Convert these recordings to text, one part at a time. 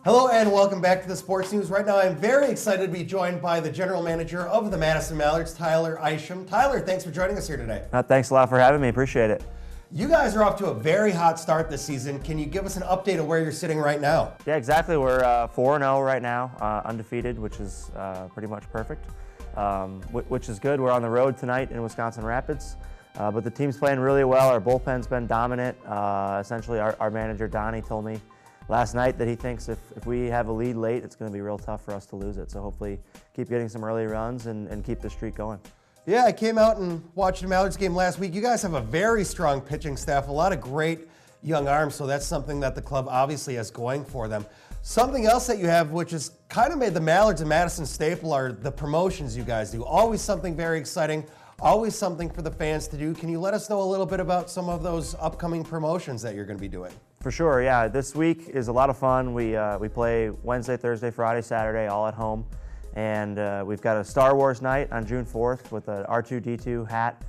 Hello and welcome back to the Sports News. Right now I'm very excited to be joined by the General Manager of the Madison Mallards, Tyler Isham. Tyler, thanks for joining us here today. Thanks a lot for having me. Appreciate it. You guys are off to a very hot start this season. Can you give us an update of where you're sitting right now? Yeah, exactly. We're 4-0 right now, undefeated, which is pretty much perfect, which is good. We're on the road tonight in Wisconsin Rapids, but the team's playing really well. Our bullpen's been dominant. Essentially, our manager, Donnie, told me last night that he thinks if we have a lead late, it's going to be real tough for us to lose it. So hopefully keep getting some early runs and keep the streak going. Yeah, I came out and watched the Mallards game last week. You guys have a very strong pitching staff, a lot of great young arms, so that's something that the club obviously has going for them. Something else that you have, which has kind of made the Mallards and Madison staple, are the promotions you guys do. Always something very exciting, always something for the fans to do. Can you let us know a little bit about some of those upcoming promotions that you're going to be doing? For sure, yeah. This week is a lot of fun. We play Wednesday, Thursday, Friday, Saturday, all at home. And we've got a Star Wars night on June 4th with an R2-D2 hat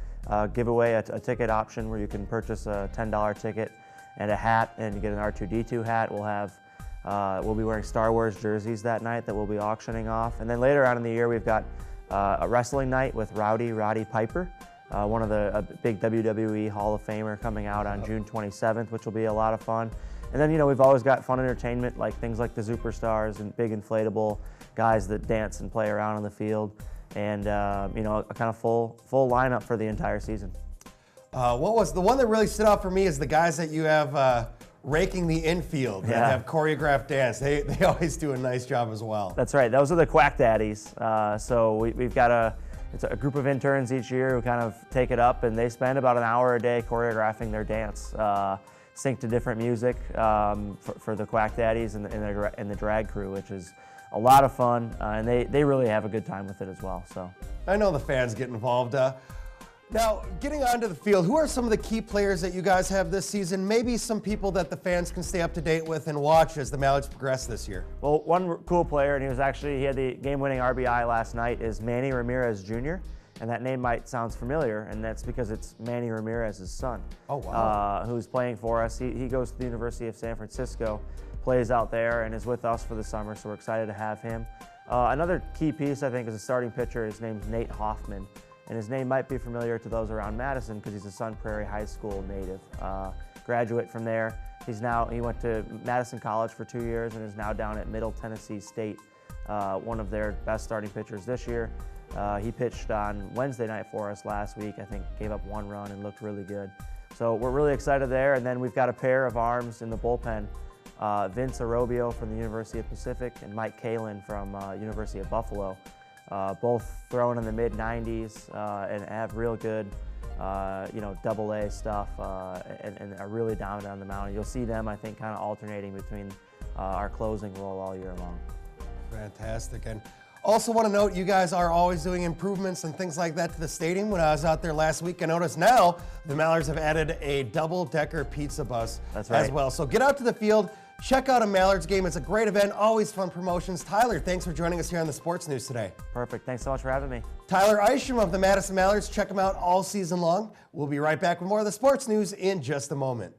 giveaway, a ticket option where you can purchase a $10 ticket and a hat and get an R2-D2 hat. We'll be wearing Star Wars jerseys that night that we'll be auctioning off. And then later on in the year, we've got a wrestling night with Roddy Piper, one of a big WWE Hall of Famer coming out on June 27th, which will be a lot of fun. And then, we've always got fun entertainment, like things like the Superstars and big inflatable guys that dance and play around on the field, and a kind of full lineup for the entire season. What was the one that really stood out for me is the guys that you have raking the infield that have choreographed dance. They always do a nice job as well. That's right. Those are the Quack Daddies. So we've got it's a group of interns each year who kind of take it up, and they spend about an hour a day choreographing their dance. Sync to different music for the Quack Daddies and the drag crew, which is a lot of fun, and they really have a good time with it as well. So I know the fans get involved. Now, getting onto the field, who are some of the key players that you guys have this season? Maybe some people that the fans can stay up to date with and watch as the Mallards progress this year. Well, one cool player, and he had the game-winning RBI last night, is Manny Ramirez Jr., and that name might sound familiar, and that's because it's Manny Ramirez's son. Oh, wow. Who's playing for us. He goes to the University of San Francisco, plays out there, and is with us for the summer, so we're excited to have him. Another key piece, I think, is a starting pitcher. His name's Nate Hoffman, and his name might be familiar to those around Madison because he's a Sun Prairie High School native. Graduate from there. He went to Madison College for 2 years and is now down at Middle Tennessee State, one of their best starting pitchers this year. He pitched on Wednesday night for us last week. I think gave up 1 run and looked really good. So we're really excited there. And then we've got a pair of arms in the bullpen. Vince Arobio from the University of Pacific and Mike Kalin from University of Buffalo. Both throwing in the mid-90s and have real good, double-A stuff and are really dominant on the mound. You'll see them, I think, kind of alternating between our closing role all year long. Fantastic. And also want to note, you guys are always doing improvements and things like that to the stadium. When I was out there last week, I noticed now the Mallards have added a double-decker pizza bus as well. So get out to the field, check out a Mallards game. It's a great event, always fun promotions. Tyler, thanks for joining us here on the Sports News today. Perfect. Thanks so much for having me. Tyler Isham of the Madison Mallards. Check them out all season long. We'll be right back with more of the Sports News in just a moment.